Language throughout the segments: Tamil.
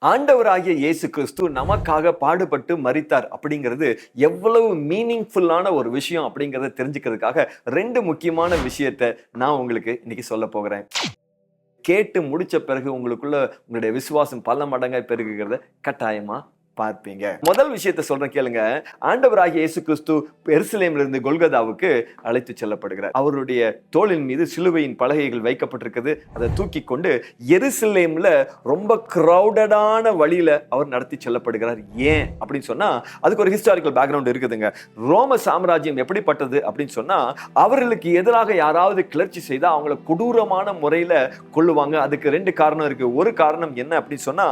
ஆண்டவராகிய இயேசு கிறிஸ்து நமக்காக பாடுபட்டு மரித்தார் அப்படிங்கிறது எவ்வளவு மீனிங்ஃபுல்லான ஒரு விஷயம் அப்படிங்கிறத தெரிஞ்சுக்கிறதுக்காக ரெண்டு முக்கியமான விஷயத்த நான் உங்களுக்கு இன்னைக்கு சொல்ல போகிறேன். கேட்டு முடிச்ச பிறகு உங்களுடைய விசுவாசம் பல மடங்காய் பெருகுகிறத கட்டாயமா பார்ப்பீங்க. முதல் விஷயத்தை சொல்றேன் கேளுங்க. ஆண்டவராகிய இயேசு கிறிஸ்து எருசலேமிலிருந்து இருந்து கொல்கதாவுக்கு அழைத்து செல்லப்படுகிறார். அவருடைய தோளின் மீது சிலுவையின் பலகைகள் வைக்கப்பட்டிருக்கிறது. அதை தூக்கி கொண்டு எருசலேம்ல ரொம்ப கிரௌடடான வழியில அவர் நடத்தி செல்லப்படுகிறார். ஏன் அப்படின்னு சொன்னா அதுக்கு ஒரு ஹிஸ்டாரிக்கல் பேக்ரவுண்ட் இருக்குதுங்க. ரோம சாம்ராஜ்யம் எப்படிப்பட்டது அப்படின்னு சொன்னா அவர்களுக்கு எதிராக யாராவது கிளர்ச்சி செய்தா அவங்கள கொடூரமான முறையில கொல்லுவாங்க. அதுக்கு ரெண்டு காரணம் இருக்கு. ஒரு காரணம் என்ன அப்படின்னு சொன்னா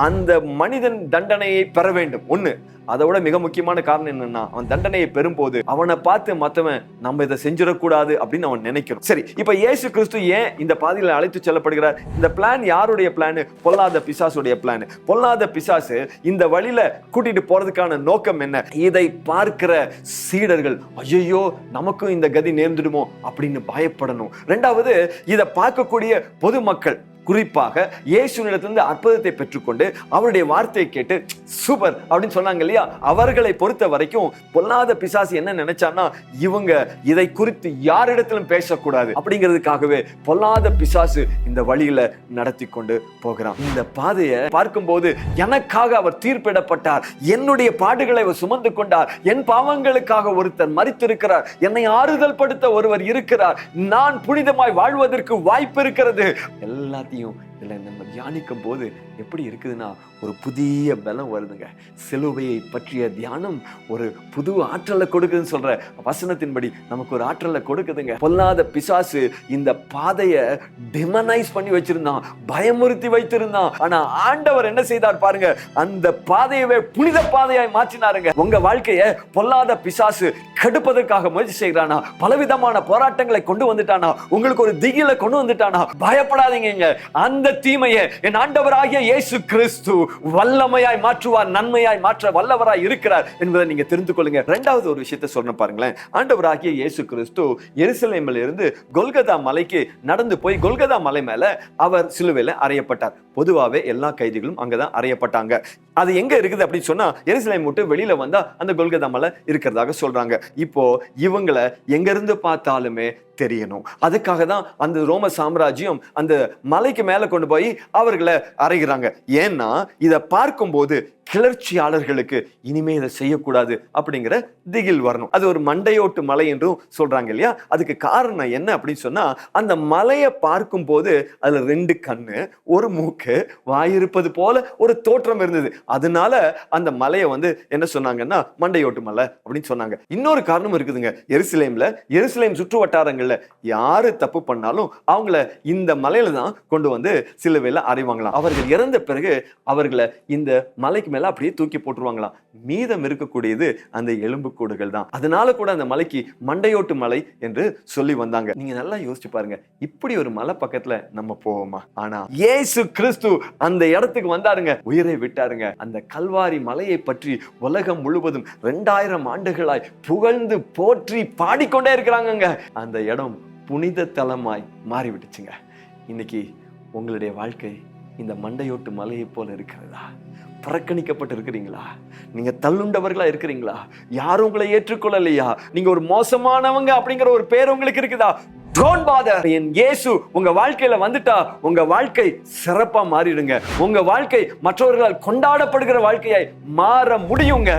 அந்த மனிதன் தண்டனையை பெற வேண்டும். ஒண்ணு. அதோட மிக முக்கியமான காரணம் என்னன்னா அவன் தண்டனையை பெறும்போது அவனை பார்த்து மத்தவன் நம்ம இதை செஞ்சிடக்கூடாது அப்படின்னு அவன் நினைக்கணும். சரி, இப்ப இயேசு கிறிஸ்து ஏன் இந்த பாதையில அழைத்து செல்லப்படுகிறார்? இந்த பிளான் யாருடைய பிளான்? பொல்லாத பிசாசுடைய பிளான். பொல்லாத பிசாசு இந்த வழியில கூட்டிட்டு போறதுக்கான நோக்கம் என்ன? இதை பார்க்கிற சீடர்கள் ஐயோ நமக்கும் இந்த கதி நேர்ந்துடுமோ அப்படின்னு பயப்படணும். ரெண்டாவது, இதை பார்க்கக்கூடிய பொதுமக்கள் குறிப்பாக இயேசுவிடத்திலிருந்து அற்புதத்தை பெற்றுக்கொண்டு அவருடைய வார்த்தையை கேட்டு சூப்பர் அப்படின்னு சொன்னாங்க இல்லையா, அவர்களை பொறுத்த வரைக்கும் பொல்லாத பிசாசு என்ன நினைச்சான்னா இவங்க இதை குறித்து யாரிடத்திலும் பேசக்கூடாது அப்படிங்கிறதுக்காகவே பொல்லாத பிசாசு இந்த வழியில நடத்தி கொண்டு போகிறான். இந்த பாதையை பார்க்கும்போது எனக்காக அவர் தீர்ப்பிடப்பட்டார், என்னுடைய பாடுகளை அவர் சுமந்து கொண்டார், என் பாவங்களுக்காக ஒருத்தர் மரித்திருக்கிறார், என்னை ஆறுதல் படுத்த ஒருவர் இருக்கிறார், நான் புனிதமாய் வாழ்வதற்கு வாய்ப்பு இருக்கிறது. எல்லாத்தையும் இல்லை நம்ம தியானிக்கும் போது எப்படி இருக்குதுன்னா ஒரு புதிய பலம் வருதுங்க. சிலுவையை பற்றிய தியானம் ஒரு புது ஆற்றலை கொடுக்குதுன்னு சொல்ற வசனத்தின்படி நமக்கு ஒரு ஆற்றலை கொடுக்குதுங்க. பொல்லாத பிசாசு இந்த பாதையை டிமனைஸ் பண்ணி வச்சிருந்தான், பயமுறுத்தி வைத்திருந்தான். ஆனா ஆண்டவர் என்ன செய்தார் பாருங்க, அந்த பாதையவே புனித பாதையாய் மாற்றினாருங்க. உங்க வாழ்க்கையை பொல்லாத பிசாசு கெடுப்பதற்காக முயற்சி செய்கிறானா, பலவிதமான போராட்டங்களை கொண்டு வந்துட்டானா, உங்களுக்கு ஒரு திகில கொண்டு வந்துட்டானா, பயப்படாதீங்க. அந்த தீமையை என் ஆண்டவராகிய இயேசு கிறிஸ்து வல்லமையாய் மாற்றுவார், நன்மையாய் மாற்ற வல்லவராய் இருக்கிறார் என்பதை நீங்க தெரிந்து கொள்ளுங்க. இரண்டாவது ஒரு விஷயத்தை சொல்றேன் பாருங்களேன். ஆண்டவராகிய இயேசு கிறிஸ்து எருசலேமில் இருந்து கொல்கதா மலைக்கு நடந்து போய் கொல்கதா மலை மேல அவர் சிலுவையில அறையப்பட்டார். பொதுவாகவே எல்லா கைதிகளும் அங்கதான் அறையப்பட்டாங்க. அது எங்க இருக்குது அப்படின்னு சொன்னா எருசலேம் விட்டு வெளியில வந்தா அந்த கொல்கதா மலை இருக்கிறதாக சொல்றாங்க. இப்போ இவங்களை எங்க இருந்து பார்த்தாலுமே தெரியணும். அதுக்காக தான் அந்த ரோம சாம்ராஜ்யம் அந்த மலைக்கு மேல கொண்டு போய் அவர்களை அறைகிறாங்க. ஏன்னா இதை பார்க்கும்போது கிளர்ச்சியாளர்களுக்கு இனிமே இதை செய்யக்கூடாது அப்படிங்கிற திகில் வரணும். அது ஒரு மண்டையோட்டு மலை என்றும் சொல்றாங்க இல்லையா. அதுக்கு காரணம் என்ன அப்படின்னு சொன்னா அந்த மலையை பார்க்கும் போது அதுல ரெண்டு கண்ணு, ஒரு மூக்கு, வாயிருப்பது போல ஒரு தோற்றம் இருந்தது. அதனால அந்த மலையை என்ன சொன்னாங்கன்னா மண்டையோட்டு மலை அப்படின்னு சொன்னாங்க. இன்னொரு காரணம் இருக்குதுங்க. எருசலேம் சுற்று வட்டாரங்கள்ல யாரு தப்பு பண்ணாலும் அவங்கள இந்த மலையில தான் கொண்டு சிலுவையில அறைவாங்களாம். அவர்கள் இறந்த பிறகு அவர்களை இந்த மலைக்கு மேல அப்படியே தூக்கி போட்டுருவாங்களாம். மீதம் இருக்கக்கூடியது அந்த எலும்புக்கூடுகள் தான். அதனால கூட அந்த மலைக்கு மண்டையோட்டு மலை என்று சொல்லி வந்தாங்க. நீங்க நல்லா யோசிச்சு பாருங்க, இப்படி ஒரு மலை பக்கத்துல நம்ம போவோமா? ஆனா இயேசு கிறிஸ்து அந்த இடத்துக்கு வந்தாருங்க, உயிரை விட்டாருங்க. அந்த கல்வாரி மலையை பற்றி உலகம் முழுவதும் 2000 ஆண்டுகளாய் புகழ்ந்து போற்றி பாடிக்கொண்டே இருக்கிறாங்க. அந்த இடம் புனித தலமாய் மாறிவிட்டுச்சுங்க. இன்னைக்கு உங்களுடைய வாழ்க்கை இந்த மண்டையோட்டு மலையை போல இருக்கிறதா? புறக்கணிக்கப்பட்டு இருக்கிறீங்களா? நீங்க தள்ளுண்டவர்களா இருக்கிறீங்களா? யாரும் உங்களை ஏற்றுக்கொள்ளலையா? நீங்க ஒரு மோசமானவங்க அப்படிங்கிற ஒரு பேர் உங்களுக்கு இருக்குதா? Don't bother. என் இயேசு உங்க வாழ்க்கையில வந்துட்டா உங்க வாழ்க்கை சிறப்பா மாறிடுங்க. உங்க வாழ்க்கை மற்றவர்களால் கொண்டாடப்படுகிற வாழ்க்கையாய் மாற முடியுங்க.